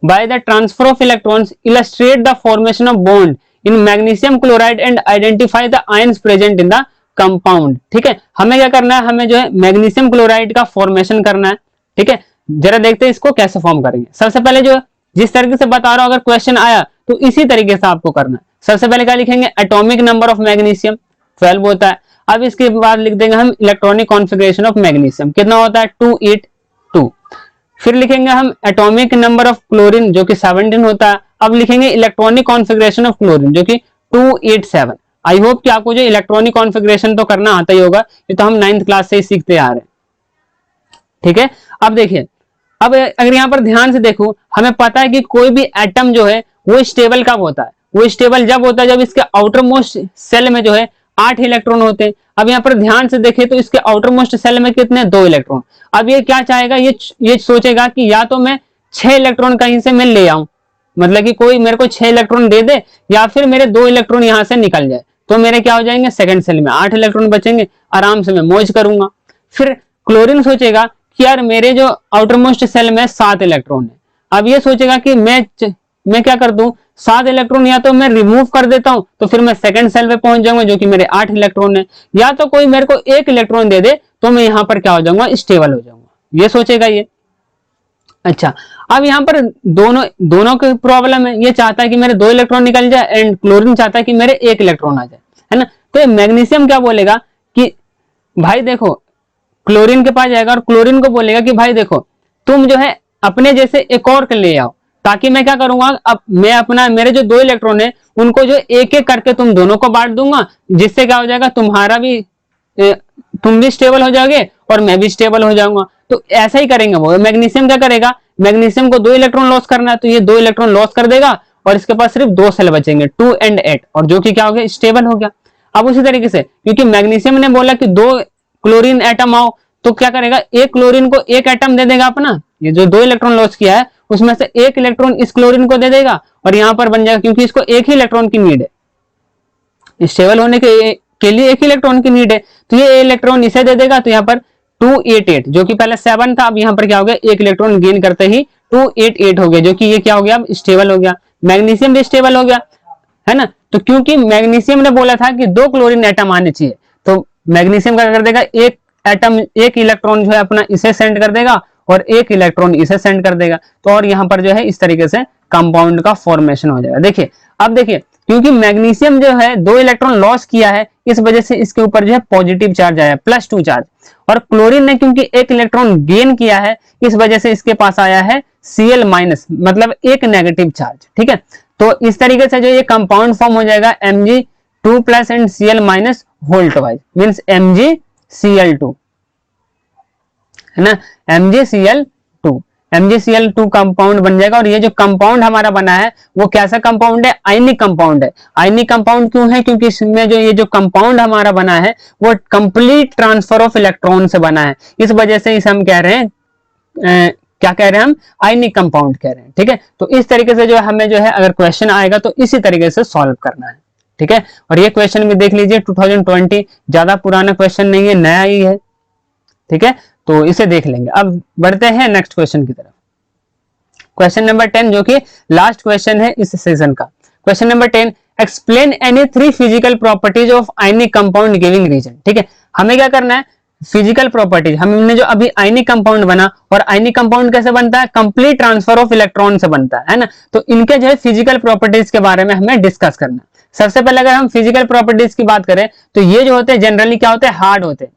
By the transfer of electrons illustrate the formation of bond in magnesium chloride and identify the ions present in the compound, ठीक है। हमें क्या करना है, हमें जो है मैग्नीशियम क्लोराइड का फॉर्मेशन करना है, ठीक है। जरा देखते हैं इसको कैसे फॉर्म करेंगे। सबसे पहले जो जिस तरीके से बता रहा हूं, अगर क्वेश्चन आया तो इसी तरीके से आपको करना है। सबसे पहले क्या लिखेंगे, एटॉमिक नंबर ऑफ मैग्नीशियम 12 होता है। अब इसके बाद लिख देंगे हम इलेक्ट्रॉनिक कॉन्फ़िगरेशन ऑफ मैग्नीशियम, कितना होता है 282। फिर लिखेंगे हम एटॉमिक नंबर ऑफ क्लोरीन जो कि 17 होता है। अब लिखेंगे इलेक्ट्रॉनिक कॉन्फ़िगरेशन ऑफ क्लोरीन जो कि 287। आई होप कि आपको जो इलेक्ट्रॉनिक कॉन्फ़िगरेशन तो करना आता ही होगा, ये तो हम 9th क्लास से ही सीखते आ रहे हैं, ठीक है। अब देखिए, अब अगर यहाँ पर ध्यान से देखो, हमें पता है कि कोई भी एटम जो है वो स्टेबल कब होता है, वो स्टेबल जब होता है जब इसके आउटर मोस्ट सेल में जो है 8 इलेक्ट्रॉन होते हैं। अब यहाँ पर ध्यान से देखें तो इसके आउटर मोस्ट सेल में कितने, 2 इलेक्ट्रॉन। अब ये क्या चाहेगा, ये सोचेगा कि या तो मैं 6 इलेक्ट्रॉन कहीं से मैं ले आऊं, मतलब कि कोई मेरे को 6 इलेक्ट्रॉन दे दे, या फिर मेरे 2 इलेक्ट्रॉन यहां से निकल जाए, तो मेरे क्या हो जाएंगे, सेकंड सेल में 8 इलेक्ट्रॉन बचेंगे, आराम से मैं मौज करूंगा। फिर क्लोरीन सोचेगा कि यार मेरे जो आउटर मोस्ट सेल में 7 इलेक्ट्रॉन है। अब ये सोचेगा कि मैं क्या कर दूं, 7 इलेक्ट्रॉन या तो मैं रिमूव कर देता हूं तो फिर मैं सेकंड सेल पे पहुंच जाऊंगा जो कि मेरे 8 इलेक्ट्रॉन है, या तो कोई मेरे को 1 इलेक्ट्रॉन दे दे तो मैं यहां पर क्या हो जाऊंगा, स्टेबल हो जाऊंगा, ये सोचेगा ये। अच्छा, अब यहाँ पर दोनों की प्रॉब्लम है। ये चाहता है कि मेरे 2 इलेक्ट्रॉन निकल जाए एंड क्लोरीन चाहता है कि मेरे 1 इलेक्ट्रॉन आ जाए, है ना। तो मैग्नीशियम क्या बोलेगा कि भाई देखो, क्लोरीन के पास जाएगा और क्लोरीन को बोलेगा कि भाई देखो तुम जो है अपने जैसे एक और ले आओ, ताकि मैं क्या करूंगा, अब मैं अपना मेरे जो 2 इलेक्ट्रॉन है उनको जो एक एक करके तुम दोनों को बांट दूंगा, जिससे क्या हो जाएगा, तुम भी स्टेबल हो जाओगे और मैं भी स्टेबल हो जाऊंगा। तो ऐसा ही करेंगे वो। मैग्नीशियम क्या करेगा, मैग्नीशियम को 2 इलेक्ट्रॉन लॉस करना है तो ये 2 इलेक्ट्रॉन लॉस कर देगा और इसके पास सिर्फ 2 सेल बचेंगे 2 and 8, और जो कि क्या हो गया, स्टेबल हो गया। अब उसी तरीके से क्योंकि मैग्नीशियम ने बोला कि 2 क्लोरीन एटम आओ, तो क्या करेगा, एक क्लोरीन को 1 एटम दे देगा अपना, ये जो 2 इलेक्ट्रॉन लॉस किया है उसमें से 1 इलेक्ट्रॉन इस क्लोरीन को दे देगा और यहां पर बन जाएगा, क्योंकि इसको 1 ही इलेक्ट्रॉन की नीड है, स्टेबल होने के लिए 1 इलेक्ट्रॉन की नीड है, तो ये इलेक्ट्रॉन इसे दे देगा। तो यहाँ पर 288 जो कि पहले 7 था, अब यहाँ पर क्या हो गया, 1 इलेक्ट्रॉन गेन करते ही 288 हो गया, जो कि ये क्या हो गया, स्टेबल हो गया। मैग्नीशियम भी स्टेबल हो गया, है ना। तो क्योंकि मैग्नीशियम ने बोला था कि 2 क्लोरीन एटम आने चाहिए, तो मैग्नीशियम क्या कर देगा, 1 एटम 1 इलेक्ट्रॉन जो है अपना इसे सेंड कर देगा और 1 इलेक्ट्रॉन इसे सेंड कर देगा, तो और यहाँ पर जो है इस तरीके से कंपाउंड का फॉर्मेशन हो जाएगा। देखिए, अब देखिए, क्योंकि मैग्नीशियम जो है 2 इलेक्ट्रॉन लॉस किया है, इस वजह से इसके ऊपर जो है पॉजिटिव चार्ज आया, +2 चार्ज, और क्लोरीन ने क्योंकि 1 इलेक्ट्रॉन गेन किया है, इस वजह से इसके पास आया है Cl-, मतलब 1 नेगेटिव चार्ज, ठीक है। तो इस तरीके से जो ये कंपाउंड फॉर्म हो जाएगा Mg2+ and Cl- whole twice, means MgCl2, है ना, MgCl2 कंपाउंड बन जाएगा। और ये जो कंपाउंड हमारा बना है वो कैसा कंपाउंड है, आयनिक कंपाउंड है। आयनिक कंपाउंड क्यों है, क्योंकि इसमें जो ये जो कंपाउंड हमारा बना है वो कंप्लीट ट्रांसफर ऑफ इलेक्ट्रॉन से बना है, इस वजह से इसे हम कह रहे हैं क्या कह रहे हैं, हम आयनिक कंपाउंड कह रहे हैं, ठीक है। तो इस तरीके से जो हमें जो है अगर क्वेश्चन आएगा तो इसी तरीके से सॉल्व करना है, ठीक है। और ये क्वेश्चन भी देख लीजिए 2020, ज्यादा पुराना क्वेश्चन नहीं है, नया ही है, ठीक है। तो इसे देख लेंगे। अब बढ़ते हैं नेक्स्ट क्वेश्चन की तरफ। क्वेश्चन नंबर 10 जो कि लास्ट क्वेश्चन है इस सेशन का। Question number 10, explain any 3 physical properties of ionic compound giving reason, ठीक है। हमें क्या करना है, फिजिकल प्रॉपर्टीज, हमने जो अभी आयनिक कंपाउंड बना, और आयनिक कंपाउंड कैसे बनता है, कंप्लीट ट्रांसफर ऑफ इलेक्ट्रॉन से बनता है ना। तो इनके जो है फिजिकल प्रॉपर्टीज के बारे में हमें डिस्कस करना है। सबसे पहले अगर हम फिजिकल प्रॉपर्टीज की बात करें तो ये जो होते हैं जनरली क्या होते हैं, हार्ड होते हैं,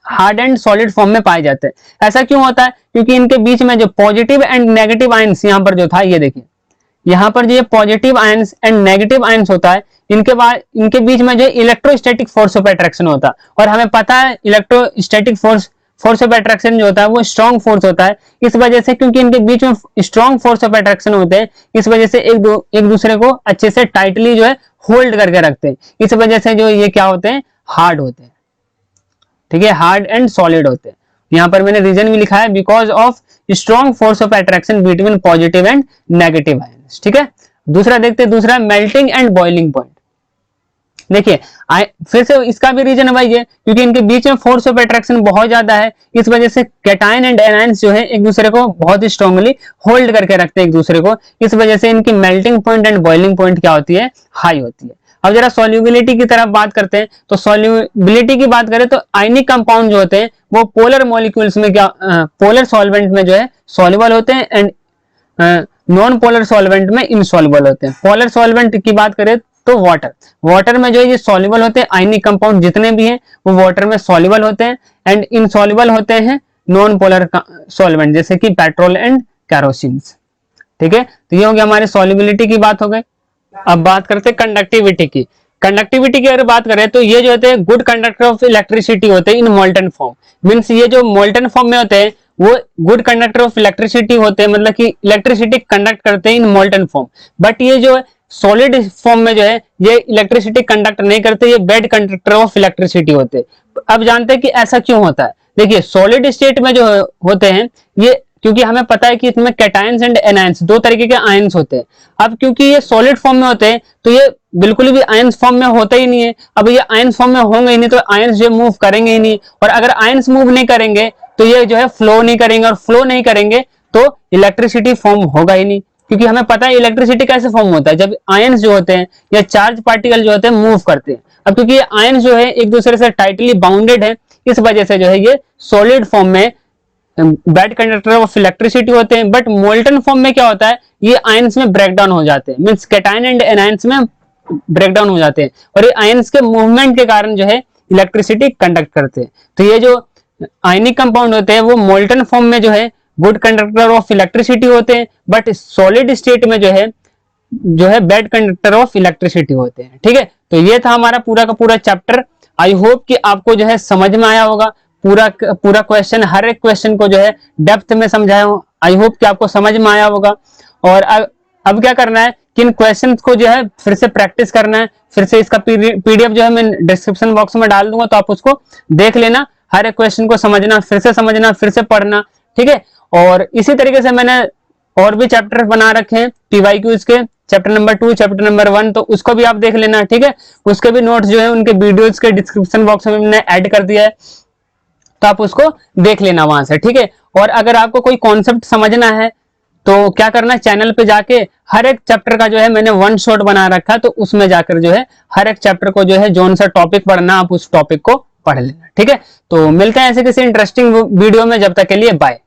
हार्ड एंड सॉलिड फॉर्म में पाए जाते हैं। ऐसा क्यों होता है, क्योंकि इनके बीच में जो पॉजिटिव एंड नेगेटिव आयंस यहाँ पर जो था, ये देखिए यहाँ पर जो positive ions and negative ions होता है, इनके बीच में जो इलेक्ट्रोस्टैटिक फोर्स ऑफ अट्रैक्शन होता है, और हमें पता है इलेक्ट्रोस्टैटिक फोर्स ऑफ अट्रैक्शन जो होता है वो स्ट्रॉन्ग फोर्स होता है। इस वजह से, क्योंकि इनके बीच में स्ट्रॉन्ग फोर्स ऑफ अट्रैक्शन होते हैं, इस वजह से एक दूसरे को अच्छे से टाइटली जो है होल्ड करके रखते हैं। इस वजह से जो ये क्या होते हैं, हार्ड होते हैं, ठीक है, हार्ड एंड सॉलिड होते हैं। यहाँ पर मैंने रीजन भी लिखा है, because of strong force of attraction between positive and negative ions, ठीक है। दूसरा देखते हैं, दूसरा मेल्टिंग एंड बॉइलिंग पॉइंट। देखिए फिर से इसका भी रीजन है भाई ये, क्योंकि इनके बीच में फोर्स ऑफ अट्रैक्शन बहुत ज्यादा है, इस वजह से कैटायन एंड एनायंस जो है एक दूसरे को बहुत ही स्ट्रांगली होल्ड करके रखते हैं एक दूसरे को। इस वजह से इनकी melting point and boiling point क्या होती है, हाई होती है। अब जरा सॉल्युबिलिटी की तरफ बात करते हैं, तो सॉल्युबिलिटी की बात करें तो आयनिक कंपाउंड जो होते हैं वो पोलर मॉलिक्यूल्स में पोलर सॉल्वेंट में जो है सॉल्युबल होते हैं, एंड नॉन पोलर सॉल्वेंट में इनसॉल्युबल होते हैं। पोलर सॉल्वेंट की बात करें तो वाटर में जो है ये सॉल्युबल होते हैं, आयनिक कंपाउंड जितने भी हैं वो वाटर में सॉल्युबल होते हैं, एंड इनसॉल्युबल होते हैं नॉन पोलर सॉल्वेंट जैसे कि पेट्रोल एंड कैरोसिन, ठीक है। तो ये हो गया हमारे सॉल्युबिलिटी की बात हो गई। अब बात करते हैं कंडक्टिविटी की। कंडक्टिविटी की अगर बात करें तो ये जो होते हैं गुड कंडक्टर ऑफ इलेक्ट्रिसिटी होते हैं इन मोल्टन फॉर्म, मींस ये जो मोल्टन फॉर्म में होते हैं वो गुड कंडक्टर ऑफ इलेक्ट्रिसिटी होते हैं, मतलब कि इलेक्ट्रिसिटी कंडक्ट करते हैं इन मोल्टन फॉर्म। बट ये जो सॉलिड फॉर्म में जो है ये इलेक्ट्रिसिटी कंडक्ट नहीं करते, ये बैड कंडक्टर ऑफ इलेक्ट्रिसिटी होते हैं। अब जानते हैं कि ऐसा क्यों होता है। देखिए सॉलिड स्टेट में जो होते हैं ये, क्योंकि हमें पता है कि इसमें कैटायंस एंड एनायंस दो तरीके के आयंस होते हैं। अब क्योंकि ये सॉलिड फॉर्म में होते हैं तो ये बिल्कुल भी आयंस फॉर्म में होता ही नहीं है। अब ये आयंस फॉर्म में होंगे ही नहीं तो आयंस जो मूव करेंगे ही नहीं, और अगर आयंस मूव नहीं करेंगे तो ये जो है फ्लो नहीं करेंगे, और फ्लो नहीं करेंगे तो इलेक्ट्रिसिटी फॉर्म होगा ही नहीं। क्योंकि हमें पता है इलेक्ट्रिसिटी कैसे फॉर्म होता है, जब आयंस जो होते हैं या चार्ज पार्टिकल जो होते हैं मूव करते हैं। अब क्योंकि ये आयंस जो है एक दूसरे से टाइटली बाउंडेड है, इस वजह से जो है ये सॉलिड फॉर्म में बैड कंडक्टर ऑफ इलेक्ट्रिसिटी होते हैं। बट मोल्टन फॉर्म में क्या होता है, ये आयंस में ब्रेक डाउन हो जाते हैं, मींस कैटायन एंड एनायंस में ब्रेक डाउन हो जाते हैं, और ये आयंस के मूवमेंट के कारण जो है इलेक्ट्रिसिटी कंडक्ट करते हैं। तो ये जो आयनिक कंपाउंड होते हैं वो मोल्टन फॉर्म में जो है गुड कंडक्टर ऑफ इलेक्ट्रिसिटी होते हैं, बट सॉलिड स्टेट में जो है बैड कंडक्टर ऑफ इलेक्ट्रिसिटी होते हैं, ठीक है। तो ये था हमारा पूरा का पूरा चैप्टर। आई होप कि आपको जो है समझ में आया होगा पूरा क्वेश्चन, हर एक क्वेश्चन को जो है डेप्थ में समझाया हूं। आई होप कि आपको समझ में आया होगा। और अब क्या करना है, किन क्वेश्चंस को जो है फिर से प्रैक्टिस करना है। फिर से इसका पीडीएफ जो है मैं डिस्क्रिप्शन बॉक्स में डाल दूंगा, तो आप उसको देख लेना, हर एक क्वेश्चन को समझना, फिर से पढ़ना, ठीक है। और इसी तरीके से मैंने और भी चैप्टर बना रखे हैं पीवाईक्यूज के, चैप्टर नंबर 2, चैप्टर नंबर 1, तो उसको भी आप देख लेना, ठीक है। उसके भी नोट्स जो है उनके वीडियोस के डिस्क्रिप्शन बॉक्स में मैंने ऐड कर दिया है, तो आप उसको देख लेना वहां से, ठीक है। और अगर आपको कोई कॉन्सेप्ट समझना है तो क्या करना है, चैनल पे जाके हर एक चैप्टर का जो है मैंने वन शॉट बना रखा है, तो उसमें जाकर जो है हर एक चैप्टर को जो है जोन सा टॉपिक पढ़ना, आप उस टॉपिक को पढ़ लेना, ठीक है। तो मिलते हैं ऐसे किसी इंटरेस्टिंग वीडियो में, जब तक के लिए बाय।